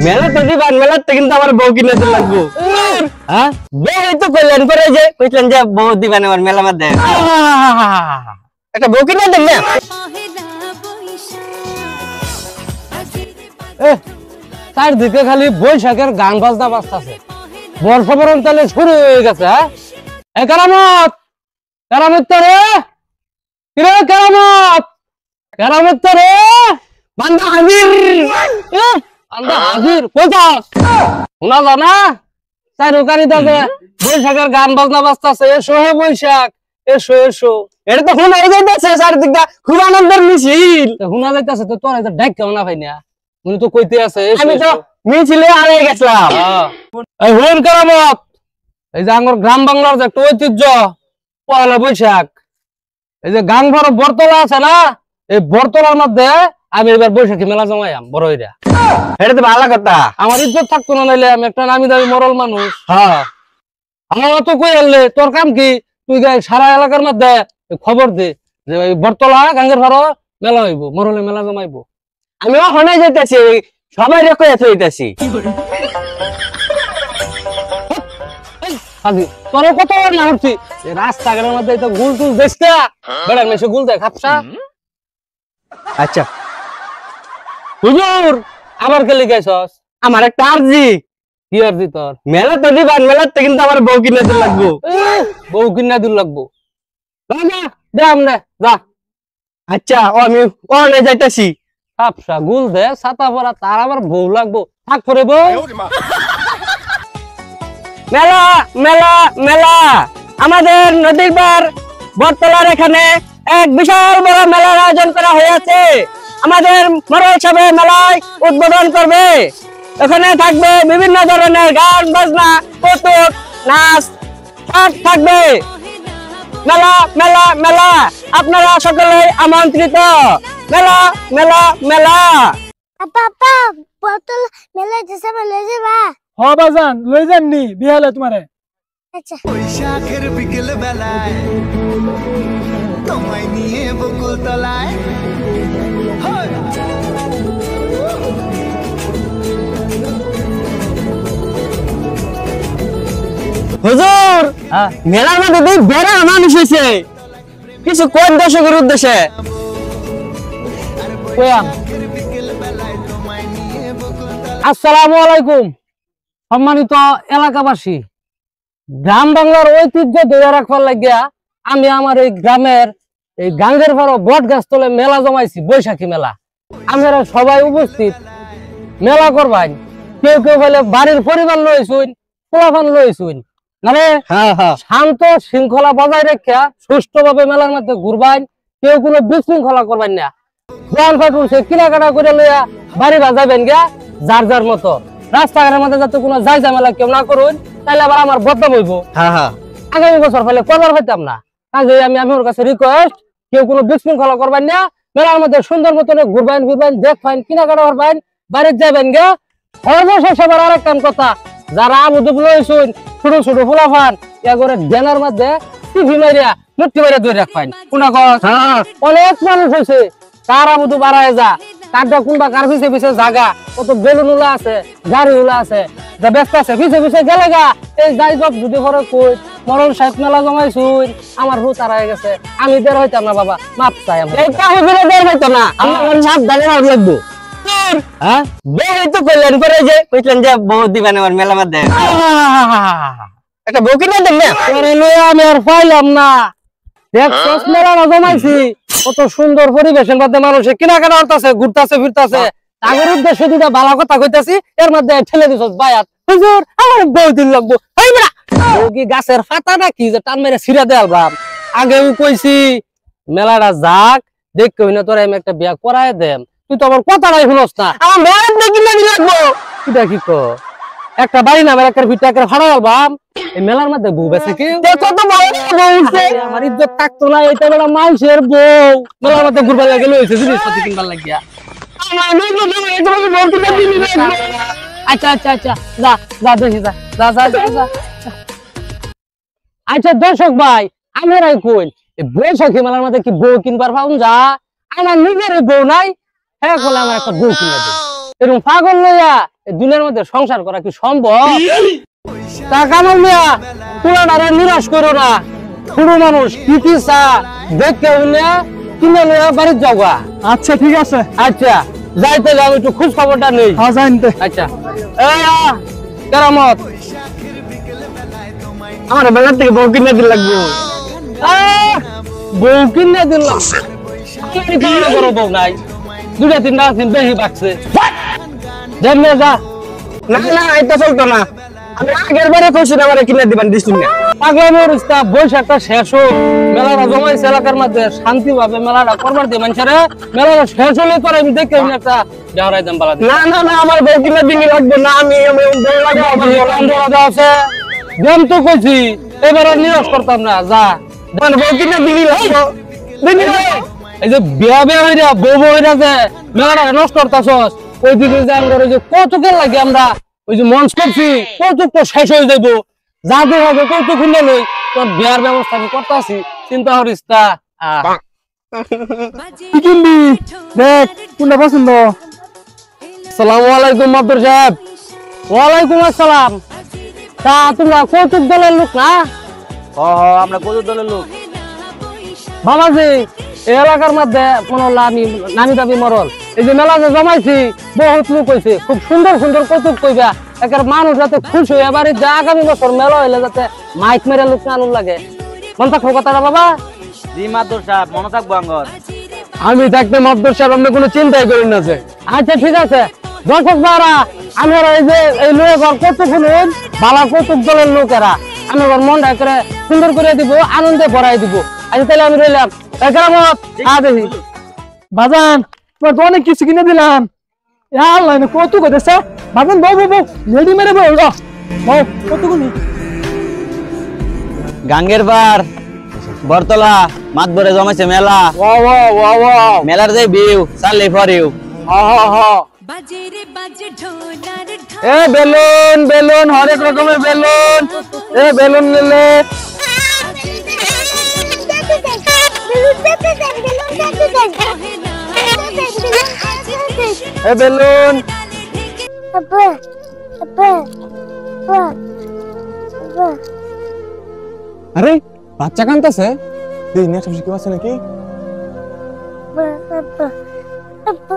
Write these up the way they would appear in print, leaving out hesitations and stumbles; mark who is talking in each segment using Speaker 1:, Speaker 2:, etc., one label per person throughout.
Speaker 1: মেলা তো দিবান মেলাতে কিন্তু আমার বউ কিনে দিতে লাগবো। হ্যাঁ বউ তো কইলেন করে যে কইলেন যে বউ দিবান আমার মেলা মধ্যে একটা বউ কিনে দেন না।
Speaker 2: চারদিকে খালি বৈশাখের গান বাজনা বাজতাছে, বর্ষবরণ তাহলে শুরু হয়ে গেছে। হ্যাঁ কেরামত কেরামত তো রে, কিরে কেরামত কেরামত তো রে,
Speaker 1: বান্দা হাজির
Speaker 2: বান্দা হাজির কইতাস শোনা যা না? চারুকারি দাকে বৈশাখের গান বাজনা বাজতাছে, এসো হে বৈশাখ এসো এসো।
Speaker 1: এটা তো শোনা যাইতেছে চারদিকটা খুব আনন্দের মিছিল
Speaker 2: শোনা যাইতেছে তো তোর ডাক কেমন না ভাই না উনি তো কইতে আছে।
Speaker 1: আমি তো মিছিলে আরে গেছিলাম।
Speaker 2: এই হুন কেরামত, এই যে আমার গ্রাম বাংলার যে একটা ঐতিহ্য পয়লা বৈশাখ, এই যে গাং ভর বরতলা আছে না, এই বরতলার মধ্যে আমি এবার বৈশাখী মেলা জমাইয়াম বড় হইরা।
Speaker 1: এটা তো ভালো কথা।
Speaker 2: আমার ইজ্জত থাকতো না, নাইলে আমি একটা নামি দামি মরল মানুষ।
Speaker 1: হ্যাঁ
Speaker 2: আমার তো কই আনলে তোর কাম কি, তুই সারা এলাকার মধ্যে খবর দে যে বরতলা গাঙ্গের ভর মেলা হইব, মরলে মেলা জমাইবো।
Speaker 1: আমি ওখানে যাইতেছি, সবাই রেখে যাইতেছি।
Speaker 2: তোর কত না হচ্ছি রাস্তাঘাটের মধ্যে গুল টুল দেখতে বেড়ার মেশে গুল দেয় খাপসা।
Speaker 1: আচ্ছা
Speaker 2: হুজুর আবার কে লিখাইছস?
Speaker 1: আমার একটা আরজি।
Speaker 2: কি আরজি তোর?
Speaker 1: মেলা তো দিবান মেলাতে কিন্তু আমার বউ কিনে দিতে লাগবো।
Speaker 2: বউ কিনা দিল লাগবো, দে আমনে যা।
Speaker 1: আচ্ছা ও আমি ওখানে যাইতেছি।
Speaker 2: খাপসা গুল দে ছাতা পরা, তার আবার বউ লাগবো, থাক করে বউ।
Speaker 1: মেলা মেলা মেলা আমাদের নদীর পার বটতলার এখানে এক বিশাল বড় মেলার আয়োজন করা হয়েছে। আমাদের মরল সাহেব মেলায় উদ্বোধন করবে। এখানে থাকবে বিভিন্ন ধরনের গান বাজনা কৌতুক নাচ সব থাকবে। মেলা মেলা মেলা আপনারা সকলেই আমন্ত্রিত। মেলা মেলা মেলা।
Speaker 3: আপা আপা বোতল মেলা যেসব লয়ে যাবা।
Speaker 4: হ বাজান লই যাননি বিহালে তোমারে।
Speaker 3: আচ্ছা
Speaker 5: বৈশাখের বিকেল বেলায় তোমায় নিয়ে বকুল তলায়
Speaker 1: হুজুর মেলার মধ্যে দেখি বেড়া মানুষ হয়েছে, কিছু কোন দর্শকের উদ্দেশ্যে
Speaker 2: আসসালামু আলাইকুম। সম্মানিত এলাকাবাসী, গ্রাম বাংলার ঐতিহ্য ধরে রাখবার লাগিয়া আমি আমার এই গ্রামের এই গাঙ্গের ভর বট গাছ তলে মেলা জমাইছি, বৈশাখী মেলা। আমরা সবাই উপস্থিত মেলা করবাই। কেউ কেউ বলে বাড়ির পরিবার লইছুন, পোলাপান লইছুন, মানে শান্ত শৃঙ্খলা বজায় রেখা সুষ্ঠুভাবে মেলার মধ্যে ঘুরবাই। কেউ কোনো বিশৃঙ্খলা করবেন না। দোকান পাট উঠছে কেনাকাটা করে লইয়া বাড়ি বাজাবেন গা যার যার মতো। রাস্তাঘাটের মধ্যে যাতে কোনো যাই ঝামেলা কেউ না করুন, তাহলে আবার আমার বদনাম হইব। আগামী বছর ফলে করবার হইতাম না। কাজে আমি আমার কাছে রিকোয়েস্ট, কেউ কোনো বিশৃঙ্খলা করবেন না। মেলার মধ্যে সুন্দর মতন ঘুরবেন ফিরবেন, দেখবেন কেনাকাটা করবেন, বাড়ির যাবেন গা। সর্বশেষ আবার আরেকটা কথা, যারা আবুদুব লইছুন ছোট ছোট ফুলাফান ইয়া করে ড্যানার মধ্যে টিভি মারিয়া মুক্তি মারিয়া ধরে রাখবেন। কোনা কথা অনেক মানুষ হয়েছে, কার আবুদুব বাড়ায় যা কারটা কোনবা কার পিছে পিছে জাগা, কত বেলুন উলা আছে, গাড়ি উলা আছে, যা ব্যস্ত আছে পিছে পিছে গেলে গা। এই যাই সব যদি করে কই মরণ সাহেব মেলা জমাইছুন, আমার হুত হারায় গেছে, আমি বের হইতাম না বাবা, মাপ চাই।
Speaker 1: বের হইতো না, আমার সাবধানে লাগবো। তো কইলেন করে যে কইলেন যে বউ দিবেন আমার মেলা মধ্যে একটা বউ কিনে দেন না।
Speaker 2: আমি আর পাইলাম না, দেখছস মেলা জমাইছি, কত সুন্দর পরিবেশের মধ্যে মানুষ কেনাকাটা করতেছে, ঘুরতেছে ফিরতেছে। তাদের উদ্দেশ্যে দুটা ভালো কথা কইতাছি, এর মধ্যে ঠেলে দিছস বায়াত। হুজুর আমার বউ দিন লাগবো। এই বেটা ও কি গাছের পাতা নাকি যে টান মেরে ছিড়া দে আলবাম? আগেও কইছি মেলাটা যাক, দেখ কই না তোরা আমি একটা বিয়া করায় দেম, তুই তো আমার কথাটাই শুনস না।
Speaker 1: আমার মেলা কিনে দিন লাগবো।
Speaker 2: এটা কি কো একটা বাড়ি না একটা ভিটা একটা ভাড়া আলবাম। এই মেলার মধ্যে বউ বেছে কি
Speaker 1: কত বলছে
Speaker 2: আমার ইজ্জত থাকতো না। এটা বেলা মানুষের বউ মেলার মধ্যে ঘুরবার লাগে লইছে জিনিসপাতি কিনবার লাগিয়া। আচ্ছা আচ্ছা আচ্ছা যা যা দেখি যা যা যা যা। আচ্ছা দর্শক ভাই, আমরা কই বৈশাখী মেলার মধ্যে কি বউ কিনবার পাউন যা? আমার নিজের বউ নাই, হ্যাঁ বলে আমার একটা বউ কিনে দে। এরকম পাগল লইয়া এই দুনিয়ার মধ্যে সংসার করা কি সম্ভব? তা কামাল মিয়া পুরানারে নিরাশ করো না, ছোট মানুষ কি কি চা দেখতে হইলে কিনে নিয়ে বাড়ির যাওয়া।
Speaker 4: আচ্ছা ঠিক আছে।
Speaker 2: আচ্ছা যাইতে যাও, একটু খোঁজ খবরটা নেই।
Speaker 4: হ্যাঁ জানতে।
Speaker 2: আচ্ছা কেরামত
Speaker 1: আমার বেলার থেকে বউ কিনে দিন লাগবে।
Speaker 2: বউ কিনে দিলাম, বড় বউ নাই, দুটা তিনটা দিন বেশি বাকছে। যেমনে যা
Speaker 1: না না এটা চলতো না, আমি আগের বারে কইছি না আমারে কিনে দিবেন দিছুন না।
Speaker 2: পাগলামি অবস্থা, বৈশাখটা শেষ হোক, মেলাটা জমাইছে এলাকার মধ্যে শান্তি ভাবে মেলাটা করবার দিয়ে মানুষেরা মেলাটা শেষ হলে পরে আমি দেখে একটা দেওয়ারাই দাম পালা।
Speaker 1: না না না আমার বউ কিনে দিন লাগবে না, আমি বউ লাগবে
Speaker 2: আছে দেন তো কইছি, এবারে নিরাশ করতাম না। যা
Speaker 1: আমার বউ কিনে দিন লাগবে।
Speaker 2: এই যে বিয়া বিয়া হইরা বউ বউ হইরা যে মেলাটা নষ্ট করতাছস, ওই দিকে যে আমরা ওই যে কৌতুকের লাগে আমরা ওই যে মঞ্চ করছি, কৌতুক তো শেষ হয়ে যাইব, যাতে হবে কৌতুক খুলে লই তোর বিয়ার ব্যবস্থা আমি করতেছি, চিন্তা করিস তা।
Speaker 4: কি কিনবি দেখ কোনটা পছন্দ।
Speaker 2: আসসালামু আলাইকুম মাদুর সাহেব। ওয়ালাইকুম আসসালাম। তা তোমরা কৌতুক দলের লোক না?
Speaker 1: আমরা কত দলের লোক।
Speaker 2: বাবাজি এই এলাকার মধ্যে মনে হলো আমি নামি দাবি মরল, এই যে মেলা যে জমাইছি বহুত লোক হয়েছে, খুব সুন্দর সুন্দর কৌতুক কইবা, একের মানুষ যাতে খুশি হয়ে এবারে যা আগামী বছর মেলা হইলে যাতে মাইক মেরে লোক আনুন লাগে। মন থাকবো কথাটা বাবা?
Speaker 1: জি মাদুর সাহেব মনে থাকবো আঙ্গর।
Speaker 2: আমি থাকতে মাদুর সাহেব আপনি কোনো চিন্তাই করেন না। আচ্ছা ঠিক আছে দর্শক বারা, আমরা এই যে এই লোক কৌতুক শুনুন, বালা কৌতুক দলের লোকেরা আমি মনটা করে সুন্দর করে দিব, আনন্দে ভরাই দিব। আচ্ছা তাহলে আমি রইলাম। দেখি
Speaker 4: বাজান তোমার তো অনেক কিছু কিনে দিলাম। আল্লাহ কত করেছে বাজান, বউ বউ বউ লেডি মেরে বউ বউ কতগুলি
Speaker 1: গাঙ্গের বার বরতলা মাত ভরে জমাইছে মেলা। মেলার যে ভিউ চাললে ফরিউ।
Speaker 2: এ বেলুন বেলুন হরেক রকমের বেলুন, এ বেলুন নিলে এ বেলুন।
Speaker 6: আরে বাচ্চা কাঁদতেছে, তুই নেক্সট কি আছে নাকি?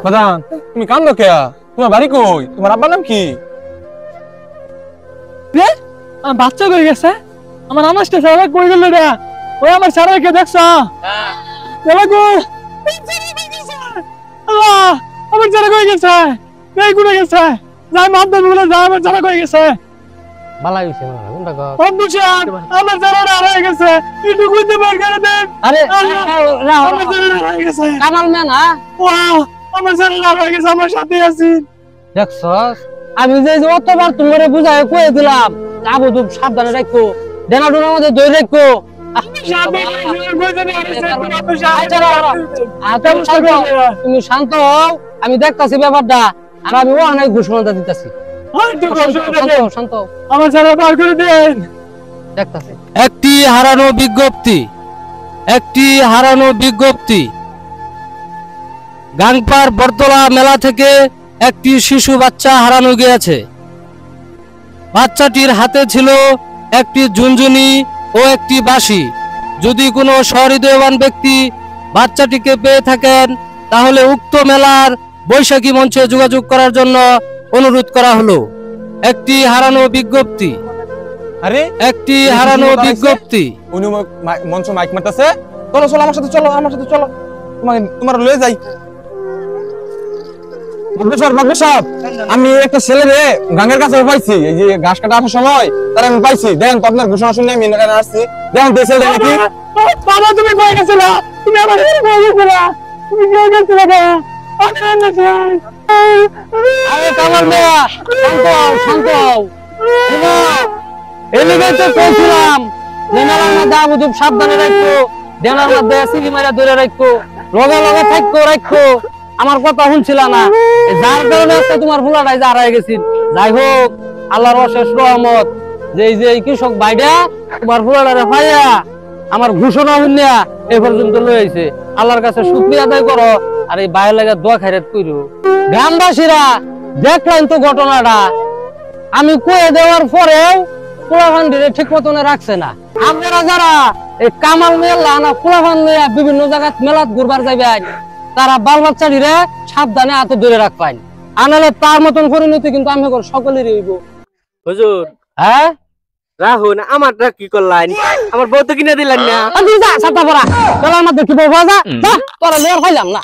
Speaker 6: বাদান তুমি কান্দো কে? তোমার বাড়ি কই? তোমার আব্বার নাম কি?
Speaker 4: আমার বাচ্চা কই গেছে? আমার আনাজটা সারা কই গেল রে? ওই আমার সারা কে দেখছ? বলা গো আল্লাহ আমার সারা কই গেছে? এই গুলো গেছে যাই মাদ্দা বলে যা আমার সারা কই গেছে।
Speaker 2: ভালো হইছে না কোনটা কর?
Speaker 4: অবুশান আমার সারা হারিয়ে গেছে, একটু কইতে পার করে দেন।
Speaker 2: আরে
Speaker 4: আমার সারা হারিয়ে গেছে।
Speaker 2: কামাল মেন না
Speaker 4: ওয়াও আমার সারা হারিয়ে গেছে, আমার সাথে আছি।
Speaker 2: দেখছস আমি যে অতবার তোমারে বুঝাই কই দিলাম, আবু তুই সাবধানে রাখো, দেনাডুনার মধ্যে ধরে রাখো। তুমি শান্ত হও, আমি দেখতাছি ব্যাপারটা, আর আমি অনেক ঘোষণা দিতেছি। শান্ত
Speaker 4: আমার সারা বার করে দেন।
Speaker 2: দেখতাছি। একটি হারানো বিজ্ঞপ্তি, একটি হারানো বিজ্ঞপ্তি। গাংপার বরতলা মেলা থেকে একটি শিশু বাচ্চা হারানো গিয়েছে। বাচ্চাটির হাতে ছিল একটি ঝুনঝুনি ও একটি বাঁশি। যদি কোনো সহৃদয়বান ব্যক্তি বাচ্চাটিকে পেয়ে থাকেন তাহলে উক্ত মেলার বৈশাখী মঞ্চে যোগাযোগ করার জন্য অনুরোধ করা হলো। একটি হারানো বিজ্ঞপ্তি,
Speaker 6: আরে
Speaker 2: একটি হারানো বিজ্ঞপ্তি।
Speaker 6: উনি মঞ্চ মাইক মারতেছে, চলো চলো আমার সাথে চলো, আমার সাথে চলো, তোমার লয়ে যাই। আমি একটা ছেলে রে গাঙ্গের কাছে পাইছি, এই যে ঘাস কাটা আসার সময় তার আমি পাইছি। দেখেন তো আপনার ঘোষণা শুনে আমি এখানে আসছি, দেখেন তো ছেলে নাকি।
Speaker 4: বাবা তুমি কই গেছিলা? তুমি আমার কই গেছিলা? তুমি কই গেছিলা?
Speaker 2: আরে কামাল মিয়া শান্ত হও, শান্ত হও। এলিভেটর তো কইছিলাম দেনার মধ্যে আবু তুই সাবধানে রাখো, দেনার মধ্যে সিলি মারা ধরে রাখো, লগে লগে থাকো রাখো। আমার কথা শুনছিল না, যার কারণে আজকে তোমার ফুলাটাই যা হারাই গেছিল। যাই হোক আল্লাহর অশেষ রহমত যে এই যে কৃষক ভাইটা তোমার ফুলাটারে পাইয়া আমার ঘোষণা শুনিয়া এই পর্যন্ত লই আইছে। আল্লাহর কাছে শুকরিয়া আদায় করো, আর এই বাইরে লাগা দোয়া খায়রাত কইরো। গ্রামবাসীরা দেখলেন তো ঘটনাটা, আমি কয়ে দেওয়ার পরেও পোলাপান ঠিক মতনে রাখছে না। আপনারা যারা এই কামাল মেলা না পোলাপান নিয়ে বিভিন্ন জায়গায় মেলাত ঘুরবার যাবেন, তারা বাল বাচ্চা দিলে সাবধানে হাতে ধরে রাখবেন, আনালে তার মতন পরিণতি কিন্তু আমি সকলেরই হইব।
Speaker 1: হুজুর
Speaker 2: হ্যাঁ
Speaker 1: রাহুন আমারটা কি করলেন? আমার বউ তো কিনে দিলেন না।
Speaker 2: যা ছাতা পড়া মেলার মধ্যে কি বলবো, যা তোরা মেয়ের হইলাম না।